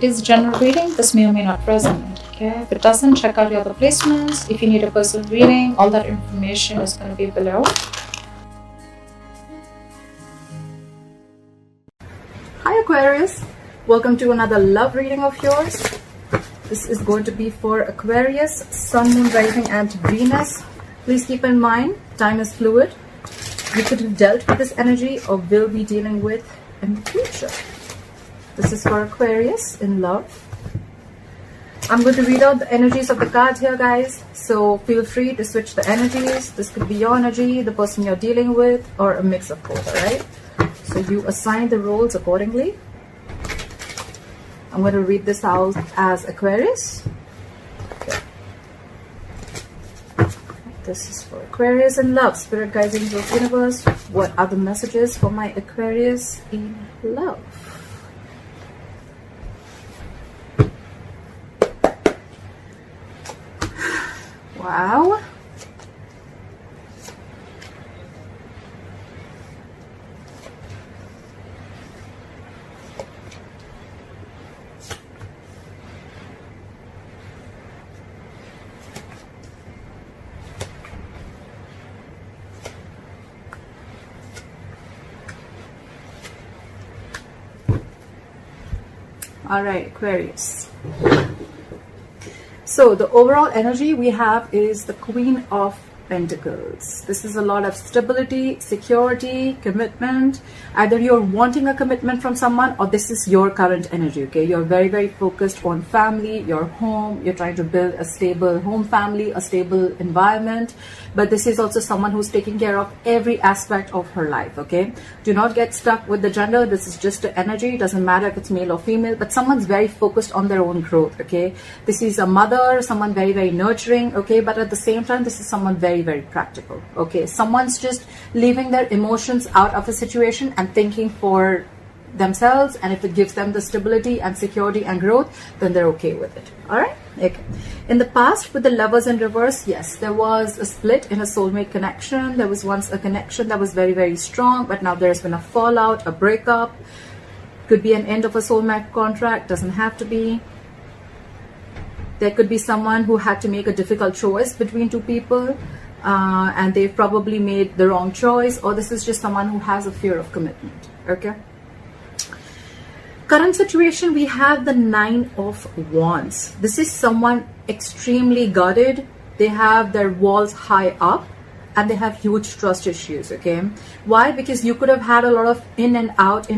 it is general reading. This may or may not resonate. Okay, if it doesn't, check out your other placements. If you need a personal reading, all that information is going to be below. Hi Aquarius, welcome to another love reading of yours. This is going to be for Aquarius, Sun, Moon, Rising and Venus. Please keep in mind, time is fluid. You could have dealt with this energy or will be dealing with in the future. This is for Aquarius in love. I'm going to read out the energies of the cards here, guys. So feel free to switch the energies. This could be your energy, the person you're dealing with, or a mix of both, alright? So you assign the roles accordingly. I'm going to read this out as Aquarius. Okay. This is for Aquarius in love. Spirit, guides, angels, universe. What are the messages for my Aquarius in love? Wow. All right, Aquarius. So the overall energy we have is the Queen of Pentacles. This is a lot of stability, security, commitment. Either you're wanting a commitment from someone or this is your current energy, okay? You're very, very focused on family, your home. You're trying to build a stable home family, a stable environment. But this is also someone who's taking care of every aspect of her life, okay? Do not get stuck with the gender. This is just the energy. It doesn't matter if it's male or female, but someone's very focused on their own growth, okay? This is a mother, someone very, very nurturing, okay? But at the same time, this is someone very, very practical, okay? Someone's just leaving their emotions out of a situation and thinking for themselves, and if it gives them the stability and security and growth, then they're okay with it. All right, okay. In the past, with the Lovers in reverse, yes, there was a split in a soulmate connection. There was once a connection that was very, very strong, but now there's been a fallout, a breakup. Could be an end of a soulmate contract, doesn't have to be. There could be someone who had to make a difficult choice between two people, and they've probably made the wrong choice, or this is just someone who has a fear of commitment, okay? Current situation, we have the Nine of Wands. This is someone extremely guarded. They have their walls high up and they have huge trust issues, okay? Why? Because you could have had a lot of in and out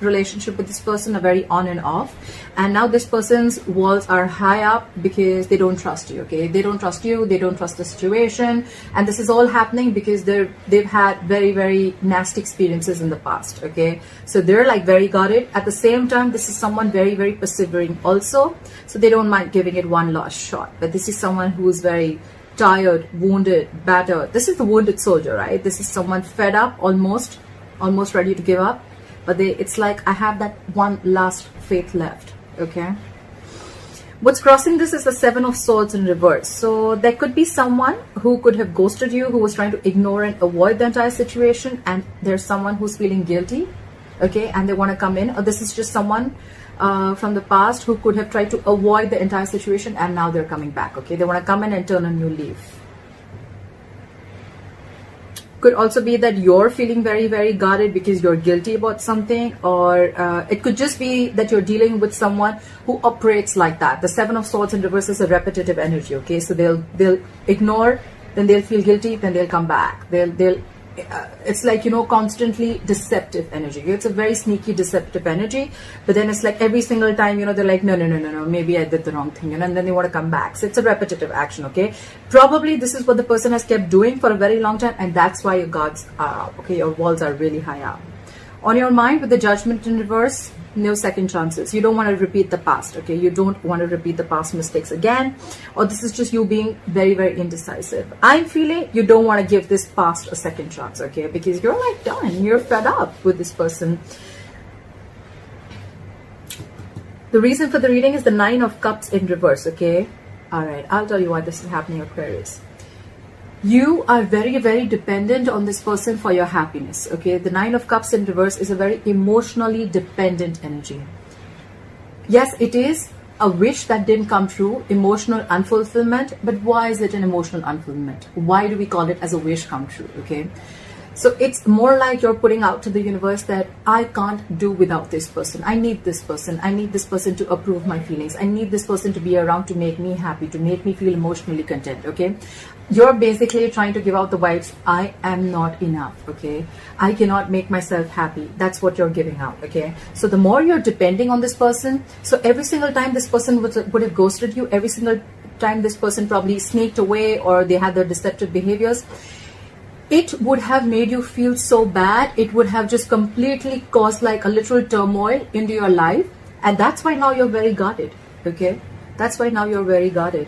relationship with this person, a very on and off, and now this person's walls are high up because they don't trust you, okay? They don't trust you, they don't trust the situation, and this is all happening because they've had very, very nasty experiences in the past, okay? So they're like very guarded. At the same time, this is someone very, very persevering also, so they don't mind giving it one last shot. But this is someone who's very tired, wounded, battered. This is the wounded soldier, right? This is someone fed up, almost ready to give up, but it's like, I have that one last faith left, okay? What's crossing this is the Seven of Swords in reverse. So there could be someone who could have ghosted you, who was trying to ignore and avoid the entire situation, and there's someone who's feeling guilty, okay, and they want to come in. Or this is just someone from the past who could have tried to avoid the entire situation, and now they're coming back, okay? They want to come in and turn a new leaf. Could also be that you're feeling very, very guarded because you're guilty about something, or it could just be that you're dealing with someone who operates like that. The Seven of Swords in reverse is a repetitive energy, okay? So they'll ignore, then they'll feel guilty, then they'll come back. It's like, you know, constantly deceptive energy. It's a very sneaky, deceptive energy. But then it's like every single time, you know, they're like, no, maybe I did the wrong thing, you know, and then they want to come back. So it's a repetitive action, okay? Probably this is what the person has kept doing for a very long time, and that's why your guards are up, okay? Your walls are really high up. On your mind, with the Judgment in reverse, no second chances. You don't want to repeat the past, okay? You don't want to repeat the past mistakes again, or this is just you being very, very indecisive. I'm feeling you don't want to give this past a second chance, okay? Because you're like done, you're fed up with this person. The reason for the reading is the Nine of Cups in reverse, okay? All right, I'll tell you why this is happening, Aquarius. You are very, very dependent on this person for your happiness, okay? The Nine of Cups in reverse is a very emotionally dependent energy. Yes, it is a wish that didn't come true, emotional unfulfillment. But why is it an emotional unfulfillment? Why do we call it as a wish come true? Okay, so it's more like you're putting out to the universe that I can't do without this person. I need this person. I need this person to approve my feelings. I need this person to be around to make me happy, to make me feel emotionally content. Okay, you're basically trying to give out the vibes, I am not enough. Okay, I cannot make myself happy. That's what you're giving out. Okay, so the more you're depending on this person, so every single time this person would have ghosted you, every single time this person probably sneaked away or they had their deceptive behaviors, it would have made you feel so bad. It would have just completely caused like a literal turmoil into your life. And that's why now you're very guarded. Okay, that's why now you're very guarded.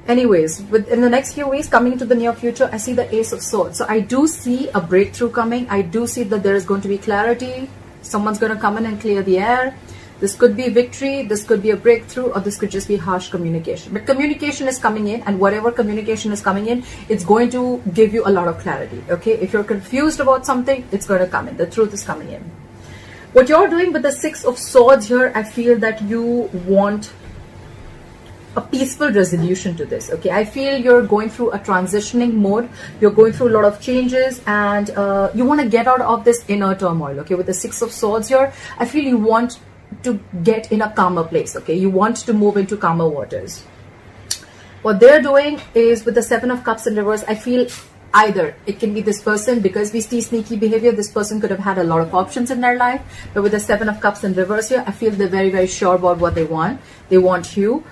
Anyways, in the next few weeks, coming into the near future, I see the Ace of Swords. So I do see a breakthrough coming. I do see that there is going to be clarity. Someone's going to come in and clear the air. This could be victory, this could be a breakthrough, or this could just be harsh communication. But communication is coming in, and whatever communication is coming in, it's going to give you a lot of clarity. Okay, if you're confused about something, it's going to come in. The truth is coming in. What you're doing with the Six of Swords here, I feel that you want a peaceful resolution to this. Okay, I feel you're going through a transitioning mode. You're going through a lot of changes, and you want to get out of this inner turmoil. Okay, with the Six of Swords here, I feel you want to get in a calmer place. Okay, you want to move into calmer waters. What they're doing is with the Seven of Cups in reverse, I feel either it can be this person, because we see sneaky behavior, this person could have had a lot of options in their life, but with the Seven of Cups in reverse here, I feel they're very, very sure about what they want. They want you.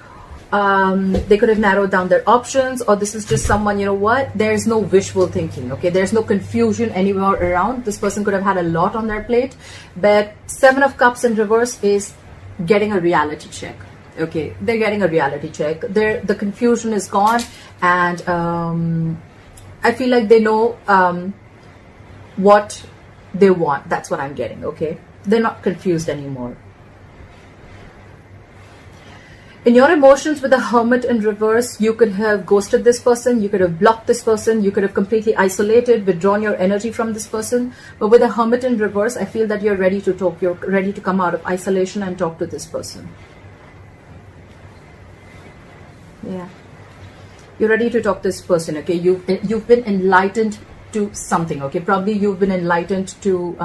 They could have narrowed down their options, or this is just someone, you know what, there's no wishful thinking. Okay, there's no confusion anywhere around. This person could have had a lot on their plate, but Seven of Cups in reverse is getting a reality check. Okay, they're getting a reality check. The confusion is gone, and I feel like they know what they want. That's what I'm getting. Okay, they're not confused anymore. In your emotions with the Hermit in reverse, you could have ghosted this person, you could have blocked this person, you could have completely isolated, withdrawn your energy from this person. But with the Hermit in reverse, I feel that you're ready to talk, you're ready to come out of isolation and talk to this person. Yeah. You're ready to talk to this person, okay? You've been enlightened to something, okay? Probably you've been enlightened to,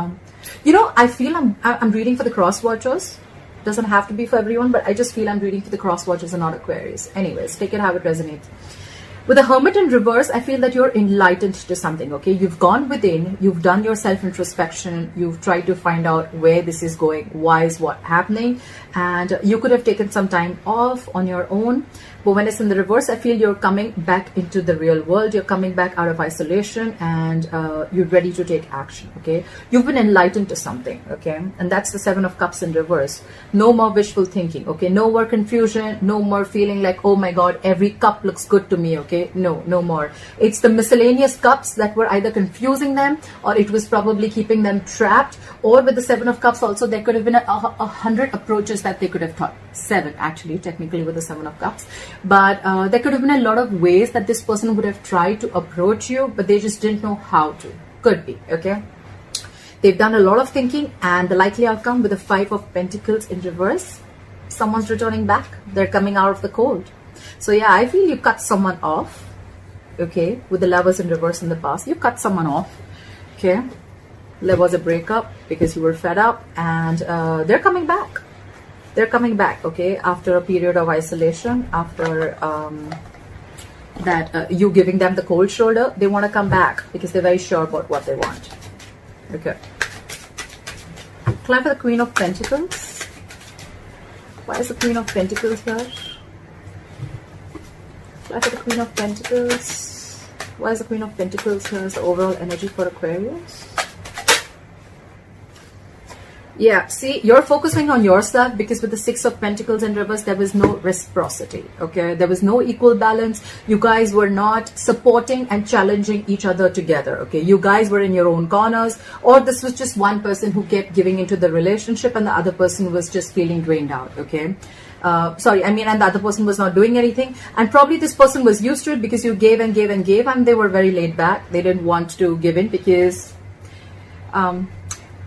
you know, I feel I'm reading for the cross watchers. Doesn't have to be for everyone, but I just feel I'm reading for the cross watchers and not Aquarius. Anyways, take it how it resonates. With the Hermit in reverse, I feel that you're enlightened to something. Okay, you've gone within, you've done your self-introspection, you've tried to find out where this is going, why is what happening, and you could have taken some time off on your own. But when it's in the reverse, I feel you're coming back into the real world. You're coming back out of isolation, and you're ready to take action. Okay, you've been enlightened to something. Okay, and that's the Seven of Cups in reverse. No more wishful thinking. Okay, no more confusion. No more feeling like, oh my God, every cup looks good to me. Okay, no more. It's the miscellaneous cups that were either confusing them, or it was probably keeping them trapped. Or with the Seven of Cups also, there could have been 100 approaches that they could have thought. 7 actually, technically, with the Seven of Cups. But there could have been a lot of ways that this person would have tried to approach you, but they just didn't know how to. Could be, okay? They've done a lot of thinking, and the likely outcome with the Five of Pentacles in reverse, someone's returning back. They're coming out of the cold. So yeah, I feel you cut someone off, okay? With the Lovers in reverse in the past, you cut someone off, okay? There was a breakup because you were fed up, and they're coming back. They're coming back, okay, after a period of isolation, after you giving them the cold shoulder. They want to come back because they're very sure about what they want. Okay. Climb for the Queen of Pentacles. Why is the Queen of Pentacles here? Climb for the Queen of Pentacles. Why is the Queen of Pentacles here as the overall energy for Aquarius? Yeah, see, you're focusing on yourself because with the Six of Pentacles in reverse, there was no reciprocity, okay? There was no equal balance. You guys were not supporting and challenging each other together, okay? You guys were in your own corners, or this was just one person who kept giving into the relationship and the other person was just feeling drained out, okay? And the other person was not doing anything. And probably this person was used to it because you gave and gave and gave, and they were very laid back. They didn't want to give in because...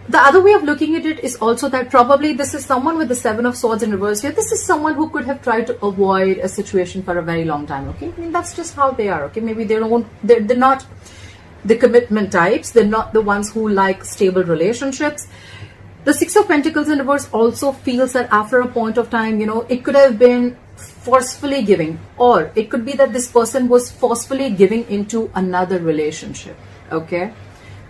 The other way of looking at it is also that probably this is someone with the Seven of Swords in reverse here. This is someone who could have tried to avoid a situation for a very long time, okay? I mean, that's just how they are, okay? Maybe they're not the commitment types. They're not the ones who like stable relationships. The Six of Pentacles in reverse also feels that after a point of time, you know, it could have been forcefully giving, or it could be that this person was forcefully giving into another relationship, okay?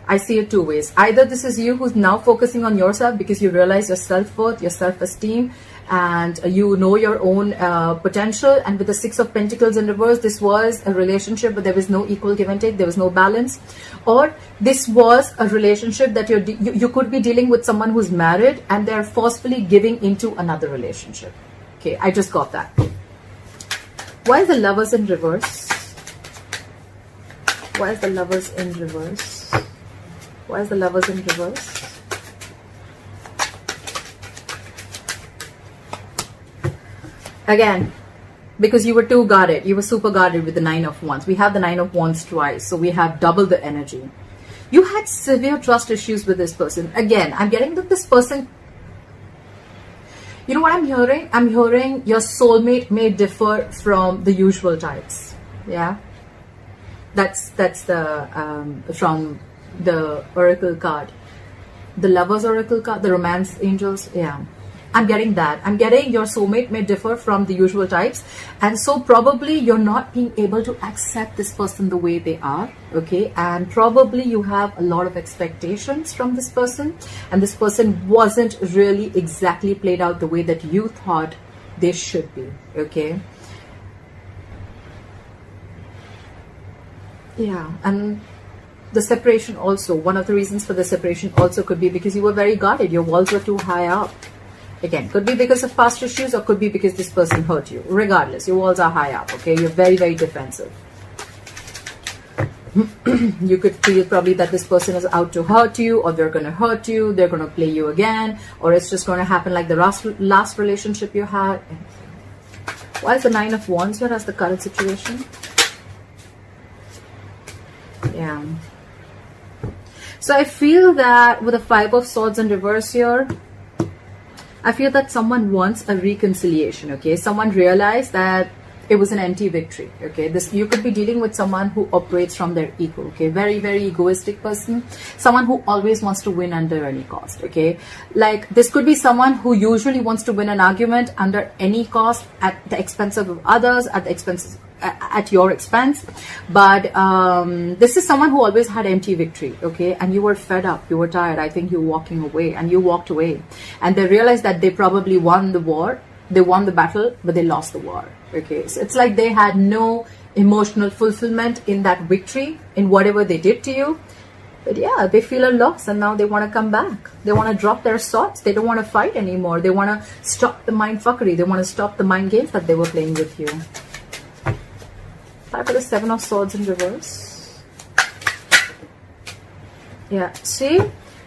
I see it two ways. Either this is you who's now focusing on yourself because you realize your self-worth, your self-esteem, and you know your own potential. And with the Six of Pentacles in reverse, this was a relationship but there was no equal give and take, there was no balance. Or this was a relationship that you could be dealing with someone who's married and they're forcefully giving into another relationship. Okay, I just got that. Why is the Lovers in reverse? Why is the Lovers in reverse? Why is the Lovers in reverse? Again, because you were too guarded. You were super guarded with the Nine of Wands. We have the Nine of Wands twice, so we have double the energy. You had severe trust issues with this person. Again, I'm getting that this person, you know what I'm hearing? I'm hearing your soulmate may differ from the usual types. Yeah, that's the from the oracle card, the Lovers oracle card, the romance angels. Yeah, I'm getting that. I'm getting your soulmate may differ from the usual types, and so probably you're not being able to accept this person the way they are, okay? And probably you have a lot of expectations from this person, and this person wasn't really exactly played out the way that you thought they should be, okay? Yeah, and the separation also, one of the reasons for the separation also could be because you were very guarded. Your walls were too high up. Again, could be because of past issues or could be because this person hurt you. Regardless, your walls are high up, okay? You're very, very defensive. You could feel probably that this person is out to hurt you, or they're going to hurt you, they're going to play you again, or it's just going to happen like the last relationship you had. Why is the Nine of Wands here as the current situation? Yeah. So I feel that with the Five of Swords in reverse here, I feel that someone wants a reconciliation, okay? Someone realized that it was an empty victory, okay? This, you could be dealing with someone who operates from their ego, okay? Very, very egoistic person. Someone who always wants to win under any cost, okay? Like, this could be someone who usually wants to win an argument under any cost, at the expense of others, at the expenses, at your expense. But this is someone who always had empty victory, okay? And you were fed up, you were tired. I think you're walking away, and you walked away, and they realized that they probably won the war, they won the battle, but they lost the war, okay? So it's like they had no emotional fulfillment in that victory, in whatever they did to you. But yeah, they feel a loss, and now they want to come back. They want to drop their swords. They don't want to fight anymore. They want to stop the mind fuckery. They want to stop the mind games that they were playing with you. Try for the Seven of Swords in reverse. Yeah, see?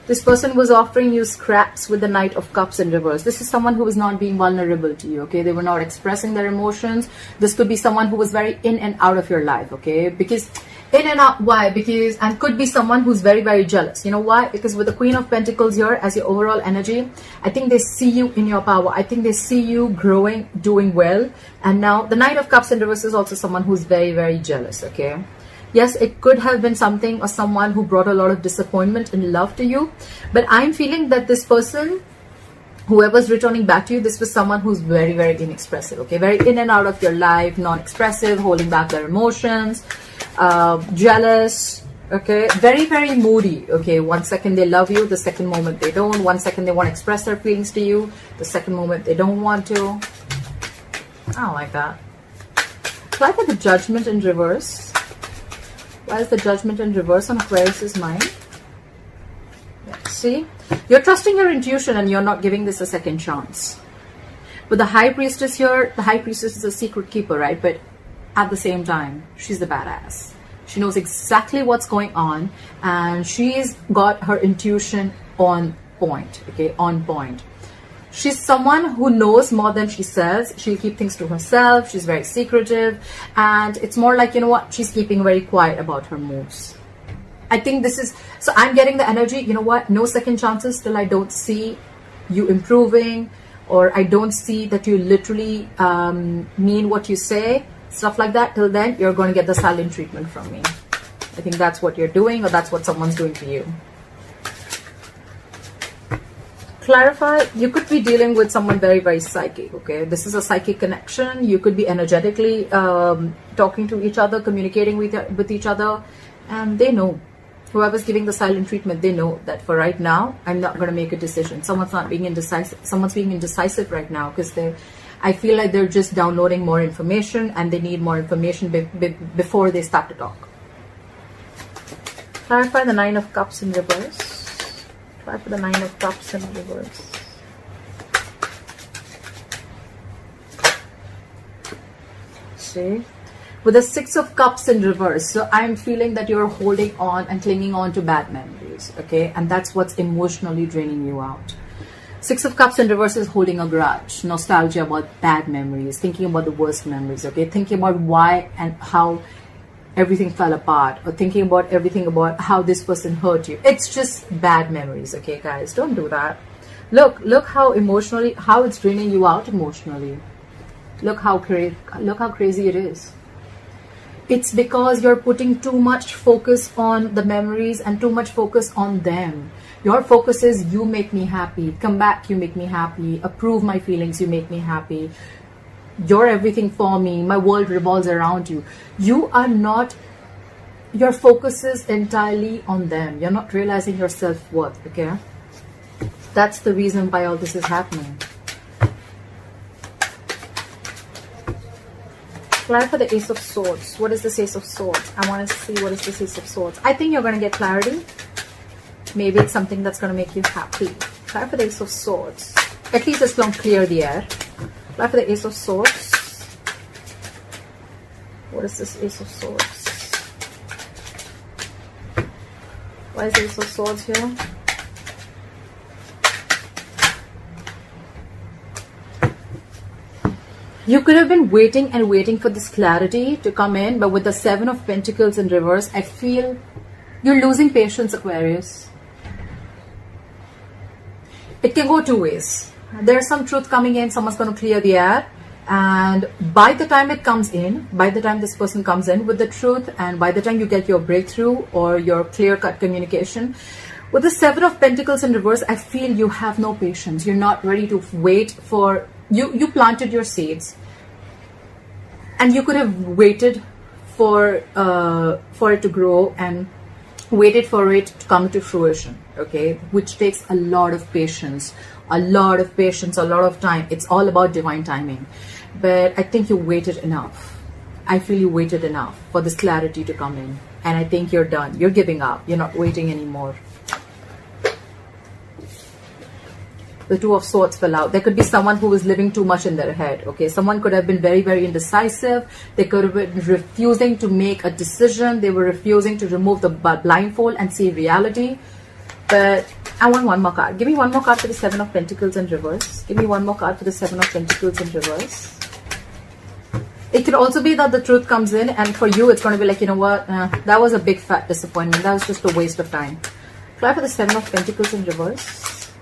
This person was offering you scraps with the Knight of Cups in reverse. This is someone who was not being vulnerable to you, okay? They were not expressing their emotions. This could be someone who was very in and out of your life, okay? Because in and out, why? Because, and could be someone who's very, very jealous. You know why? Because with the Queen of Pentacles here as your overall energy, I think they see you in your power. I think they see you growing, doing well. And now the Knight of Cups in reverse is also someone who's very, very jealous, okay? Yes, it could have been something or someone who brought a lot of disappointment in love to you. But I'm feeling that this person, whoever's returning back to you, this was someone who's very, very inexpressive, okay? Very in and out of your life, non-expressive, holding back their emotions, jealous, okay? Very, very moody, okay? One second they love you, the second moment they don't. One second they want to express their feelings to you, the second moment they don't want to. I don't like that. Try for the Judgment in reverse. Why is the Judgment in reverse on Aquarius's mind? Yeah, see? You're trusting your intuition and you're not giving this a second chance. With the High Priestess here, the High Priestess is a secret keeper, right? But at the same time, she's the badass. She knows exactly what's going on, and she's got her intuition on point, okay? On point. She's someone who knows more than she says. She'll keep things to herself. She's very secretive. And it's more like, you know what? She's keeping very quiet about her moves. I think this is, so I'm getting the energy, you know what, no second chances till I don't see you improving, or I don't see that you literally mean what you say, stuff like that. Till then, you're going to get the silent treatment from me. I think that's what you're doing, or that's what someone's doing to you. Clarify, you could be dealing with someone very, very psychic, okay? This is a psychic connection. You could be energetically talking to each other, communicating with each other, and they know. Whoever's giving the silent treatment, they know that for right now, I'm not going to make a decision. Someone's not being indecisive. Someone's being indecisive right now because I feel like they're just downloading more information, and they need more information before they start to talk. Clarify the Nine of Cups in reverse. Try for the Nine of Cups in reverse. See? With the Six of Cups in reverse. So I'm feeling that you're holding on and clinging on to bad memories. Okay? And that's what's emotionally draining you out. Six of Cups in reverse is holding a grudge. Nostalgia about bad memories. Thinking about the worst memories. Okay? Thinking about why and how everything fell apart, or thinking about everything about how this person hurt you. It's just bad memories, okay, guys? Don't do that. Look how emotionally, how it's draining you out emotionally. Look how crazy it is. It's because you're putting too much focus on the memories and too much focus on them. Your focus is, you make me happy, come back, you make me happy, approve my feelings, you make me happy. You're everything for me. My world revolves around you. You are not, your focus is entirely on them. You're not realizing your self-worth, okay? That's the reason why all this is happening. Clarify the Ace of Swords. What is this Ace of Swords? I want to see what is this Ace of Swords. I think you're going to get clarity. Maybe it's something that's going to make you happy. Clarify the Ace of Swords. At least it's going to clear the air. Apply for the Ace of Swords. What is this Ace of Swords? Why is the Ace of Swords here? You could have been waiting and waiting for this clarity to come in, but with the Seven of Pentacles in reverse, I feel you're losing patience, Aquarius. It can go two ways. There's some truth coming in, someone's going to clear the air, and by the time it comes in, by the time this person comes in with the truth, and by the time you get your breakthrough or your clear-cut communication, with the Seven of Pentacles in reverse, I feel you have no patience. You're not ready to wait for, you planted your seeds, and you could have waited for it to grow and waited for it to come to fruition, okay, which takes a lot of patience. A lot of time. It's all about divine timing. But I think you waited enough. I feel you waited enough for this clarity to come in. And I think you're done. You're giving up. You're not waiting anymore. The Two of Swords fell out. There could be someone who was living too much in their head. Okay, someone could have been very, very indecisive. They could have been refusing to make a decision. They were refusing to remove the blindfold and see reality. But I want one more card. Give me one more card for the Seven of Pentacles in reverse. Give me one more card for the Seven of Pentacles in reverse. It could also be that the truth comes in, and for you it's going to be like, you know what, that was a big fat disappointment. That was just a waste of time. Try for the Seven of Pentacles in reverse.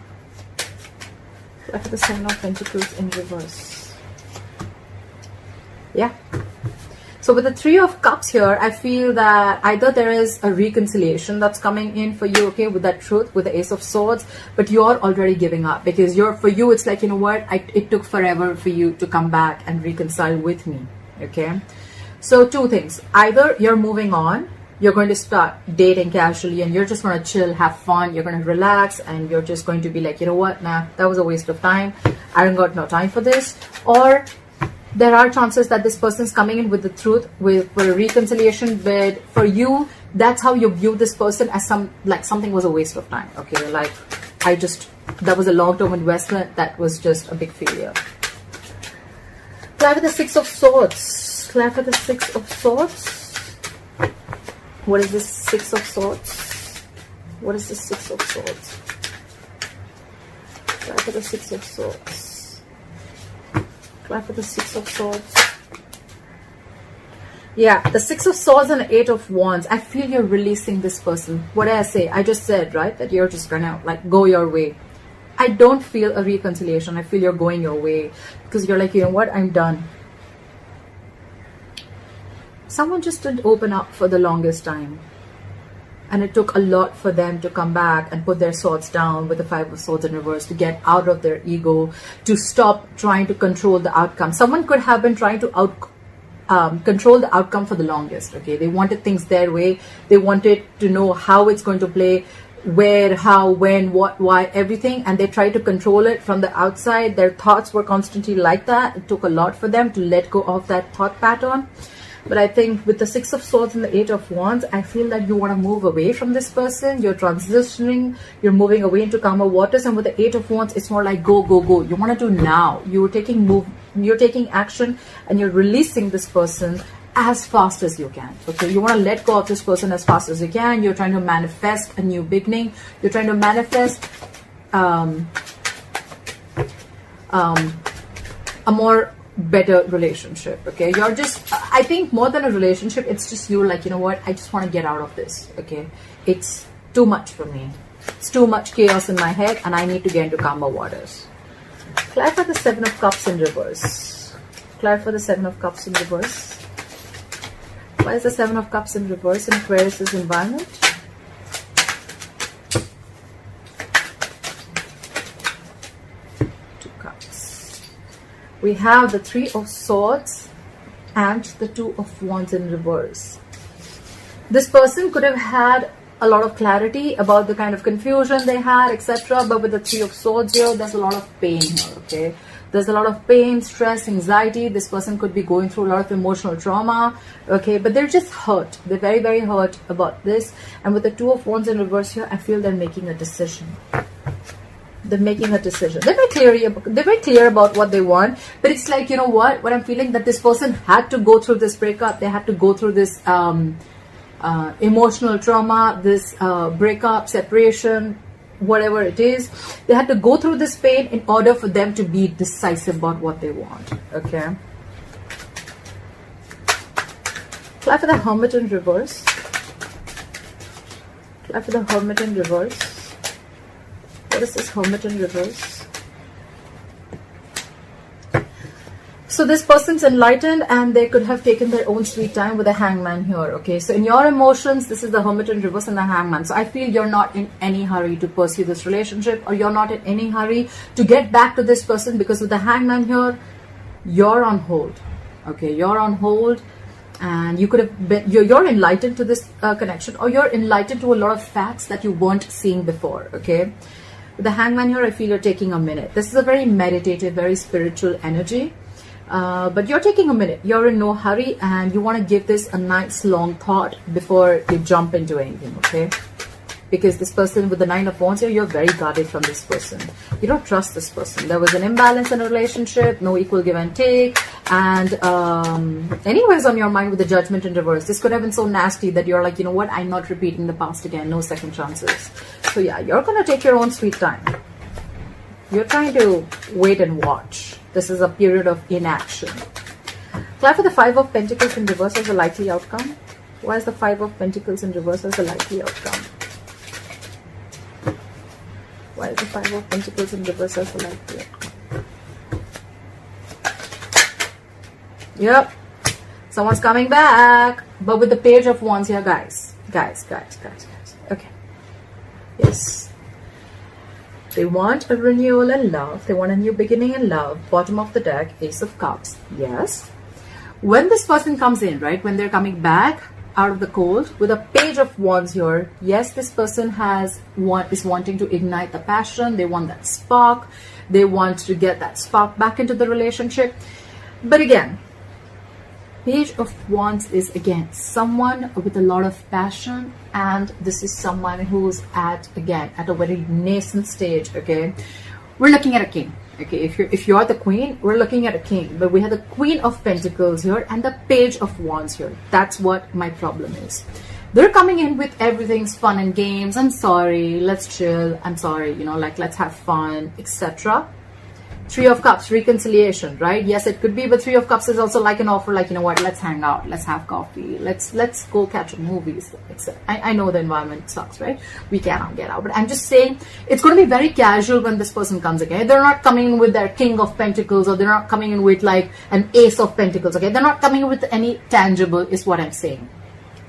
Try for the Seven of Pentacles in reverse. Yeah. So with the Three of Cups here, I feel that either there is a reconciliation that's coming in for you, okay, with that truth, with the Ace of Swords, but you're already giving up because for you, it's like, you know what, it took forever for you to come back and reconcile with me, okay? So two things. Either you're moving on, you're going to start dating casually and you're just going to chill, have fun, you're going to relax, and you're just going to be like, you know what, nah, that was a waste of time. I don't got no time for this. Or there are chances that this person's coming in with the truth, with a reconciliation, but for you, that's how you view this person, as something was a waste of time, okay? Like, that was a long-term investment, that was just a big failure. Play with the Six of Swords. Play with the Six of Swords. What is this Six of Swords? What is the Six of Swords? Play with the Six of Swords. Try for the Six of Swords. Yeah, the Six of Swords and the Eight of Wands. I feel you're releasing this person. What did I say? I just said, right, that you're just gonna like go your way. I don't feel a reconciliation. I feel you're going your way because you're like, you know what, I'm done. Someone just didn't open up for the longest time. And it took a lot for them to come back and put their swords down with the Five of Swords in reverse, to get out of their ego, to stop trying to control the outcome. Someone could have been trying to control the outcome for the longest. Okay, they wanted things their way. They wanted to know how it's going to play, where, how, when, what, why, everything, and they tried to control it from the outside. Their thoughts were constantly like that. It took a lot for them to let go of that thought pattern. But I think with the Six of Swords and the Eight of Wands, I feel that you want to move away from this person. You're transitioning. You're moving away into calmer waters. And with the Eight of Wands, it's more like go, go, go. You want to do now. You're taking action, and you're releasing this person as fast as you can. Okay, you want to let go of this person as fast as you can. You're trying to manifest a new beginning. You're trying to manifest a more better relationship. Okay, you're just, I think more than a relationship, it's just you like, you know what, I just want to get out of this. Okay, it's too much for me. It's too much chaos in my head, and I need to get into calmer waters. Clarify the Seven of Cups in reverse. Clarify the Seven of Cups in reverse. Why is the Seven of Cups in reverse in Aquarius' environment? Two Cups. We have the Three of Swords and the Two of Wands in reverse. This person could have had a lot of clarity about the kind of confusion they had, etc. But with the Three of Swords here, there's a lot of pain here, okay? There's a lot of pain, stress, anxiety. This person could be going through a lot of emotional trauma, okay? But they're just hurt. They're very, very hurt about this. And with the Two of Wands in reverse here, I feel they're making a decision. They're making a decision. They're very clear about what they want. But it's like, you know what I'm feeling, that this person had to go through this breakup. They had to go through this emotional trauma, this breakup, separation, whatever it is. They had to go through this pain in order for them to be decisive about what they want. Okay. Apply for the Hermit in reverse. Apply for the Hermit in reverse. What is this Hermit in reverse? So this person's enlightened, and they could have taken their own sweet time with the Hangman here. Okay, so in your emotions, this is the Hermit in reverse and the Hangman. So I feel you're not in any hurry to pursue this relationship, or you're not in any hurry to get back to this person, because with the Hangman here, you're on hold. Okay, you're on hold, and you could have been, you're enlightened to this connection, or you're enlightened to a lot of facts that you weren't seeing before. Okay, with the Hangman here, I feel you're taking a minute. This is a very meditative, very spiritual energy. But you're taking a minute. You're in no hurry, and you want to give this a nice long thought before you jump into anything, okay? Because this person with the Nine of Wands here, you're very guarded from this person. You don't trust this person. There was an imbalance in a relationship, no equal give and take, and anyways on your mind with the Judgment in reverse. This could have been so nasty that you're like, you know what, I'm not repeating the past again, no second chances. So yeah, you're going to take your own sweet time. You're trying to wait and watch. This is a period of inaction. Apply for the Five of Pentacles in reverse as a likely outcome. Why is the Five of Pentacles in reverse as a likely outcome? Why is the Five of Pentacles in reverse as a likely outcome? Yep. Someone's coming back. But with the Page of Wands here, guys. Guys. Okay. Yes. They want a renewal in love. They want a new beginning in love. Bottom of the deck, Ace of Cups. Yes. When this person comes in, right, when they're coming back out of the cold with a Page of Wands here, yes, this person is wanting to ignite the passion. They want that spark. They want to get that spark back into the relationship. But again, Page of Wands is, again, someone with a lot of passion, and this is someone who's at a very nascent stage. Okay, we're looking at a king. Okay, if you're the queen, we're looking at a king. But we have the Queen of Pentacles here and the Page of Wands here. That's what my problem is. They're coming in with everything's fun and games. I'm sorry, let's chill. I'm sorry, you know, like let's have fun, etc. Three of Cups, reconciliation, right? Yes, it could be, but Three of Cups is also like an offer, like, you know what, let's hang out, let's have coffee, let's go catch movies. I know the environment sucks, right? We cannot get out, but I'm just saying it's going to be very casual when this person comes again. They're not coming in with their King of Pentacles, or they're not coming in with like an Ace of Pentacles, okay? They're not coming in with any tangible, is what I'm saying.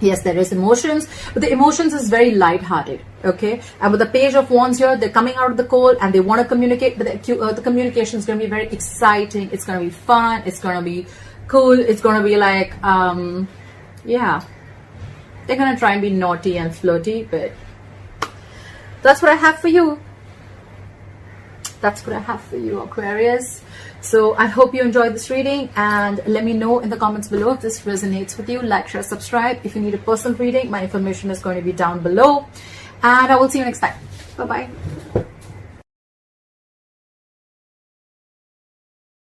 Yes, there is emotions, but the emotions is very light-hearted, okay? And with the Page of Wands here, they're coming out of the cold and they want to communicate, but the communication is going to be very exciting. It's going to be fun. It's going to be cool. It's going to be like, yeah, they're going to try and be naughty and flirty, but that's what I have for you. That's what I have for you, Aquarius. So I hope you enjoyed this reading, and let me know in the comments below if this resonates with you. Like, share, subscribe. If you need a personal reading, my information is going to be down below, and I will see you next time. Bye-bye.